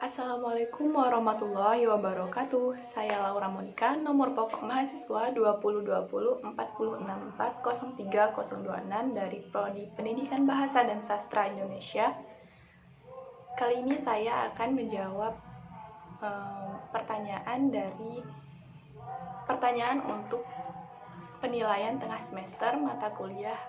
Assalamualaikum warahmatullahi wabarakatuh. Saya Laura Monika, nomor pokok mahasiswa 2020-406403026 dari Prodi Pendidikan Bahasa dan Sastra Indonesia. Kali ini saya akan menjawab pertanyaan untuk penilaian tengah semester mata kuliah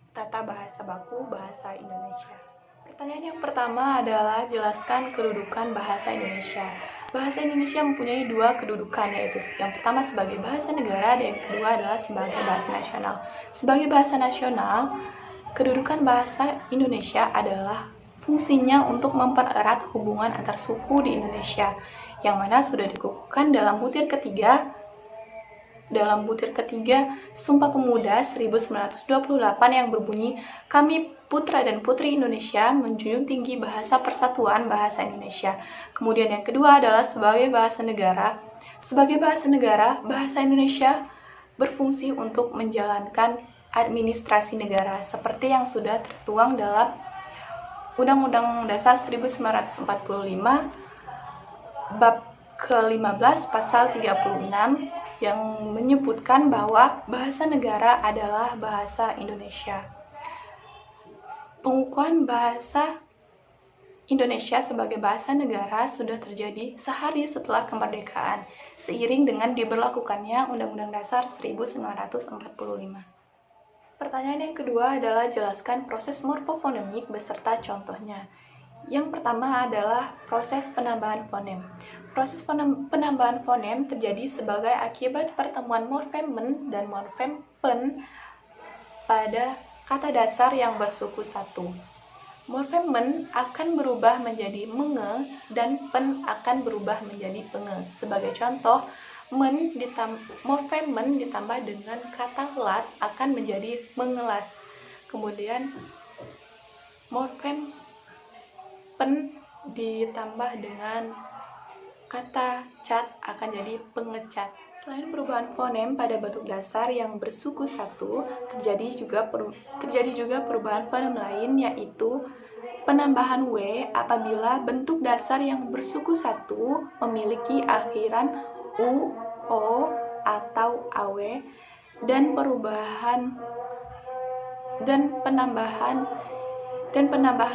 Tata Bahasa Baku Bahasa Indonesia. Pertanyaan yang pertama adalah jelaskan kedudukan bahasa Indonesia. Bahasa Indonesia mempunyai dua kedudukan, yaitu yang pertama sebagai bahasa negara dan yang kedua adalah sebagai bahasa nasional. Sebagai bahasa nasional, kedudukan bahasa Indonesia adalah fungsinya untuk mempererat hubungan antar suku di Indonesia, yang mana sudah dikukuhkan dalam butir ketiga Sumpah Pemuda 1928 yang berbunyi, "Kami putra dan putri Indonesia menjunjung tinggi bahasa persatuan bahasa Indonesia." Kemudian yang kedua adalah sebagai bahasa negara. Sebagai bahasa negara, bahasa Indonesia berfungsi untuk menjalankan administrasi negara seperti yang sudah tertuang dalam Undang-Undang Dasar 1945 bab ke-15 pasal 36 yang menyebutkan bahwa bahasa negara adalah bahasa Indonesia. Pengukuhan bahasa Indonesia sebagai bahasa negara sudah terjadi sehari setelah kemerdekaan, seiring dengan diberlakukannya Undang-Undang Dasar 1945. Pertanyaan yang kedua adalah jelaskan proses morfofonemik beserta contohnya. Yang pertama adalah proses penambahan fonem. Proses penambahan fonem terjadi sebagai akibat pertemuan morfem men dan morfem pen pada kata dasar yang bersuku satu. Morfem men akan berubah menjadi menge dan pen akan berubah menjadi penge. Sebagai contoh, morfem men ditambah dengan kata las akan menjadi mengelas. Kemudian morfem pen ditambah dengan kata cat akan jadi pengecat. Selain perubahan fonem pada bentuk dasar yang bersuku satu, terjadi juga perubahan fonem lain, yaitu penambahan w apabila bentuk dasar yang bersuku satu memiliki akhiran u, o, atau aw, dan penambahan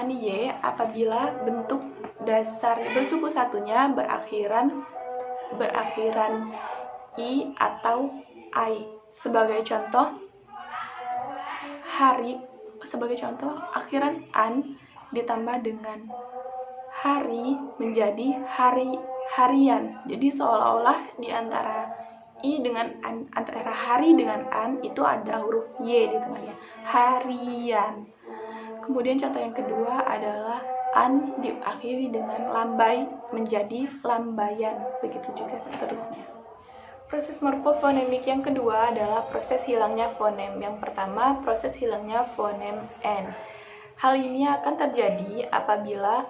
y apabila bentuk dasar bersuku satunya berakhiran i atau ai. Sebagai contoh, akhiran an ditambah dengan hari menjadi harian. Jadi seolah-olah di antara antara hari dengan an itu ada huruf y di tengahnya, harian. Kemudian contoh yang kedua adalah an diakhiri dengan lambai menjadi lambaian, begitu juga seterusnya. Proses morfofonemik yang kedua adalah proses hilangnya fonem. Yang pertama, proses hilangnya fonem n. Hal ini akan terjadi apabila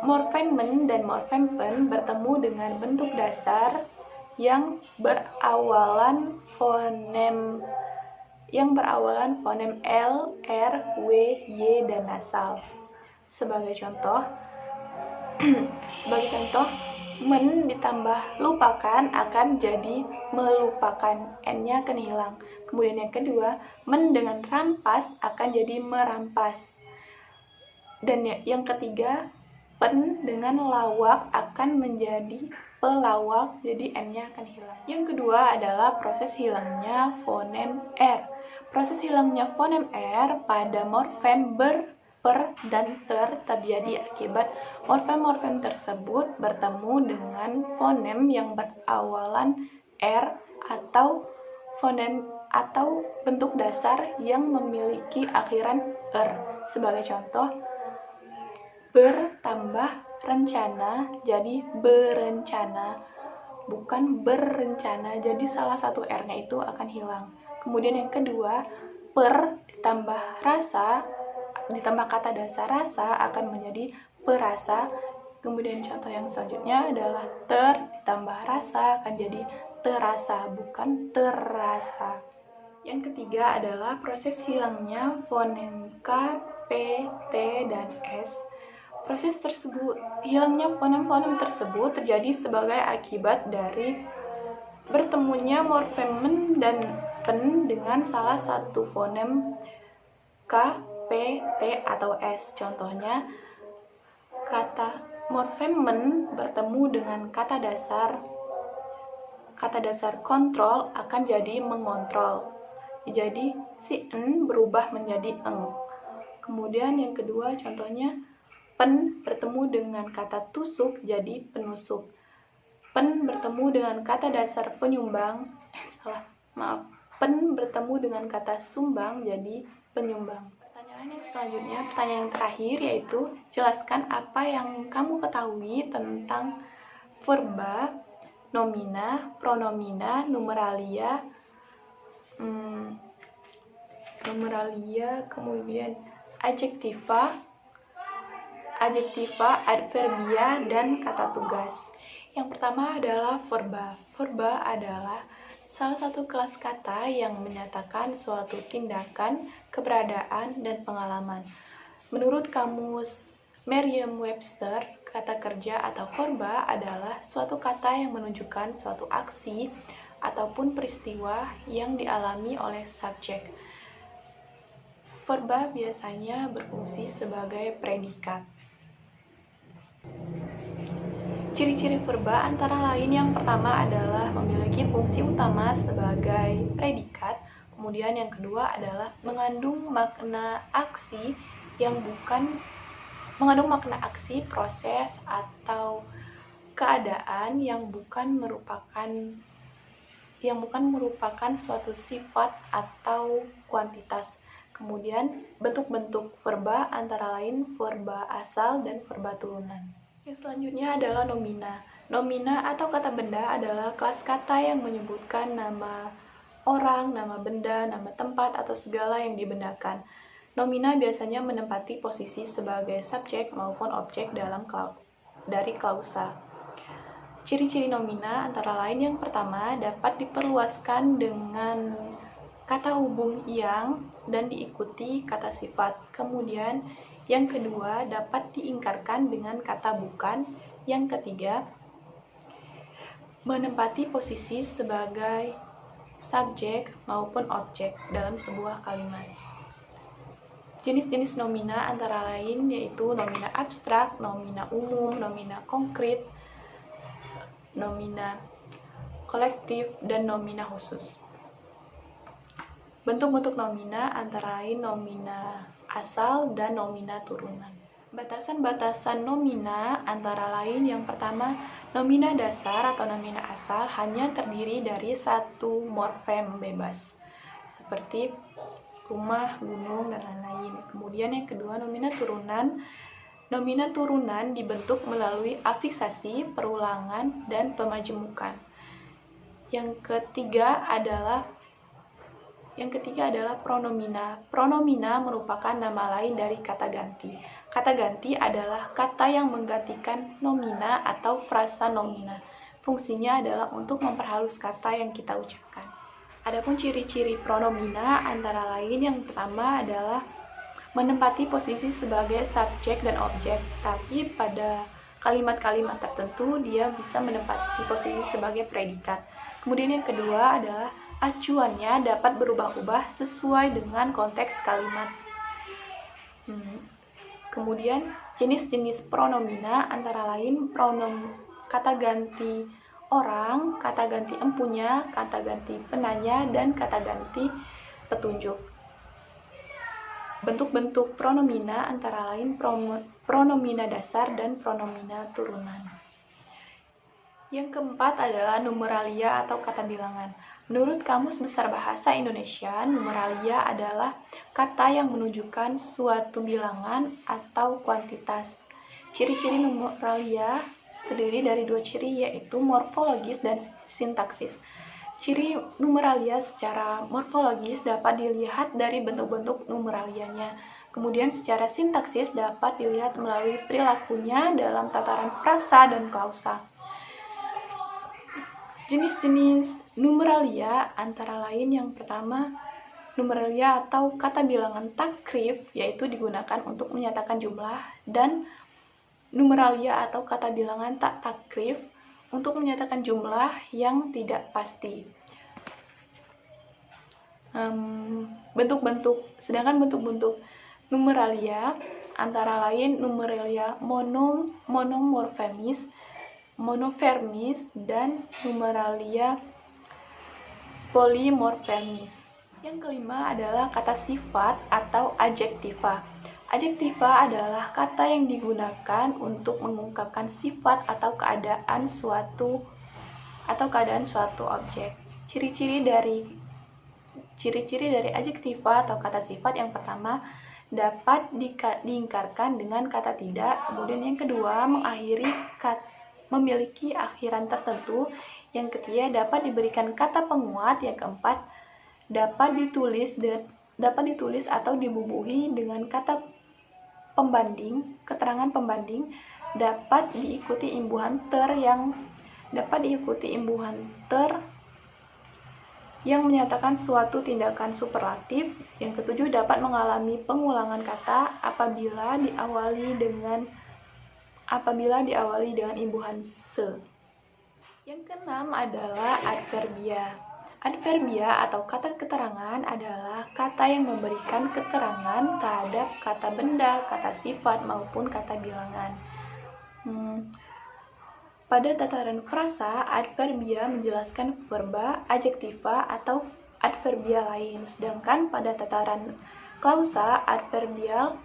morfem men dan morfem pen bertemu dengan bentuk dasar yang berawalan fonem L, R, W, Y, dan nasal. Sebagai contoh, men ditambah lupakan akan jadi melupakan, n-nya akan hilang. Kemudian yang kedua, men dengan rampas akan jadi merampas. Dan yang ketiga, pen dengan lawak akan menjadi pelawak, jadi n-nya akan hilang. Yang kedua adalah proses hilangnya fonem R. Proses hilangnya fonem R pada morfem ber, per, dan ter terjadi akibat morfem-morfem tersebut bertemu dengan fonem yang berawalan R atau bentuk dasar yang memiliki akhiran er. Sebagai contoh, bertambah rencana jadi berencana, bukan berencana, jadi salah satu R-nya itu akan hilang. Kemudian yang kedua, per ditambah kata dasar rasa akan menjadi perasa. Kemudian contoh yang selanjutnya adalah ter ditambah rasa akan jadi terasa, bukan terasa. Yang ketiga adalah proses hilangnya fonem K, P, T, dan S. Proses tersebut, hilangnya fonem-fonem tersebut terjadi sebagai akibat dari bertemunya morfem dan pen dengan salah satu fonem K, P, T, atau S. Contohnya, kata morfem men bertemu dengan kata dasar kontrol akan jadi mengontrol. Jadi, si en berubah menjadi eng. Kemudian yang kedua contohnya, pen bertemu dengan kata tusuk jadi penusuk. Pen bertemu dengan kata dasar penyumbang, pen bertemu dengan kata sumbang jadi penyumbang. Pertanyaan yang selanjutnya, pertanyaan yang terakhir yaitu jelaskan apa yang kamu ketahui tentang verba, nomina, pronomina, numeralia, kemudian adjektiva, adverbia, dan kata tugas. Yang pertama adalah verba. Verba adalah salah satu kelas kata yang menyatakan suatu tindakan, keberadaan, dan pengalaman. Menurut kamus Merriam-Webster, kata kerja atau verba adalah suatu kata yang menunjukkan suatu aksi ataupun peristiwa yang dialami oleh subjek. Verba biasanya berfungsi sebagai predikat. Ciri-ciri verba antara lain yang pertama adalah memiliki fungsi utama sebagai predikat, kemudian yang kedua adalah mengandung makna aksi, proses, atau keadaan yang bukan merupakan suatu sifat atau kuantitas. Kemudian bentuk-bentuk verba antara lain verba asal dan verba turunan. Yang selanjutnya adalah nomina. Nomina atau kata benda adalah kelas kata yang menyebutkan nama orang, nama benda, nama tempat, atau segala yang dibendakan. Nomina biasanya menempati posisi sebagai subjek maupun objek dari klausa. Ciri-ciri nomina antara lain yang pertama dapat diperluaskan dengan kata hubung yang dan diikuti kata sifat. Kemudian yang kedua dapat diingkarkan dengan kata bukan. Yang ketiga menempati posisi sebagai subjek maupun objek dalam sebuah kalimat. Jenis-jenis nomina antara lain yaitu nomina abstrak, nomina umum, nomina konkret, nomina kolektif, dan nomina khusus. Bentuk-bentuk nomina antara lain nomina asal dan nomina turunan. Batasan-batasan nomina antara lain yang pertama, nomina dasar atau nomina asal hanya terdiri dari satu morfem bebas, seperti rumah, gunung, dan lain-lain. Kemudian yang kedua, nomina turunan. Nomina turunan dibentuk melalui afiksasi, perulangan, dan pemajemukan. Yang ketiga adalah pronomina. Pronomina merupakan nama lain dari kata ganti. Kata ganti adalah kata yang menggantikan nomina atau frasa nomina. Fungsinya adalah untuk memperhalus kata yang kita ucapkan. Adapun ciri-ciri pronomina antara lain yang pertama adalah menempati posisi sebagai subjek dan objek, tapi pada kalimat-kalimat tertentu dia bisa menempati posisi sebagai predikat. Kemudian yang kedua adalah acuannya dapat berubah-ubah sesuai dengan konteks kalimat. Kemudian jenis-jenis pronomina antara lain kata ganti orang, kata ganti empunya, kata ganti penanya, dan kata ganti petunjuk. Bentuk-bentuk pronomina antara lain pronomina dasar dan pronomina turunan. Yang keempat adalah numeralia atau kata bilangan. Menurut Kamus Besar Bahasa Indonesia, numeralia adalah kata yang menunjukkan suatu bilangan atau kuantitas. Ciri-ciri numeralia terdiri dari dua ciri, yaitu morfologis dan sintaksis. Ciri numeralia secara morfologis dapat dilihat dari bentuk-bentuk numeralianya. Kemudian secara sintaksis dapat dilihat melalui perilakunya dalam tataran frasa dan klausa. Jenis-jenis numeralia antara lain yang pertama, numeralia atau kata bilangan takrif, yaitu digunakan untuk menyatakan jumlah dan numeralia atau kata bilangan tak takrif untuk menyatakan jumlah yang tidak pasti. Sedangkan bentuk-bentuk numeralia antara lain numeralia monomorfemis, dan numeralia polimorfemis. Yang kelima adalah kata sifat atau adjektiva. Adjektiva adalah kata yang digunakan untuk mengungkapkan sifat atau keadaan suatu objek. Ciri-ciri dari adjektiva atau kata sifat yang pertama, dapat diingkarkan dengan kata tidak. Kemudian yang kedua, memiliki akhiran tertentu. Yang ketiga, dapat diberikan kata penguat. Yang keempat, dapat ditulis atau dibubuhi dengan kata pembanding, keterangan pembanding. Dapat diikuti imbuhan ter yang menyatakan suatu tindakan superlatif. Yang ketujuh, dapat mengalami pengulangan kata apabila diawali dengan imbuhan se. Yang keenam adalah adverbia. Adverbia atau kata keterangan adalah kata yang memberikan keterangan terhadap kata benda, kata sifat, maupun kata bilangan. Pada tataran frasa, adverbia menjelaskan verba, adjektiva, atau adverbia lain. Sedangkan pada tataran klausa, adverbial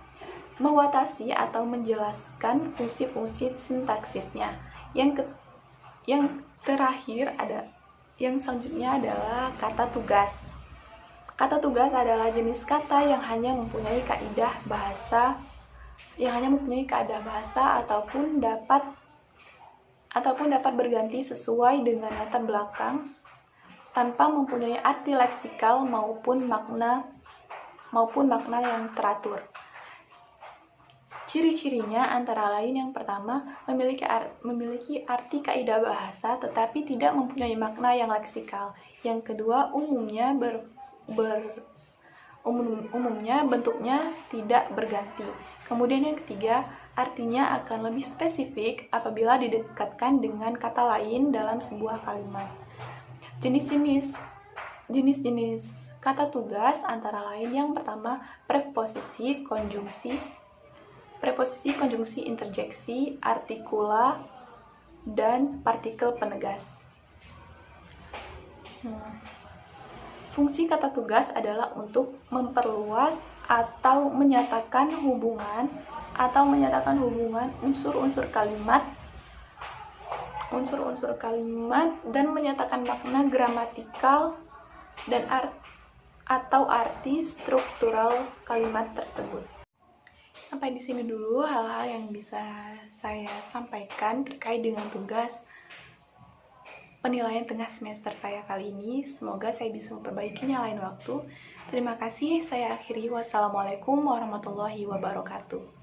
mewatasi atau menjelaskan fungsi-fungsi sintaksisnya. Yang selanjutnya adalah kata tugas. Kata tugas adalah jenis kata yang hanya mempunyai kaidah bahasa ataupun dapat berganti sesuai dengan latar belakang tanpa mempunyai arti leksikal maupun makna yang teratur. Ciri-cirinya antara lain yang pertama, memiliki arti kaidah bahasa tetapi tidak mempunyai makna yang leksikal. Yang kedua, umumnya bentuknya tidak berganti. Kemudian yang ketiga, artinya akan lebih spesifik apabila didekatkan dengan kata lain dalam sebuah kalimat. Jenis-jenis kata tugas antara lain yang pertama, preposisi, konjungsi, interjeksi, artikula, dan partikel penegas. Fungsi kata tugas adalah untuk memperluas atau menyatakan hubungan unsur-unsur kalimat dan menyatakan makna gramatikal dan atau arti struktural kalimat tersebut. Sampai di sini dulu hal-hal yang bisa saya sampaikan terkait dengan tugas penilaian tengah semester saya kali ini. Semoga saya bisa memperbaikinya lain waktu. Terima kasih, saya akhiri. Wassalamualaikum warahmatullahi wabarakatuh.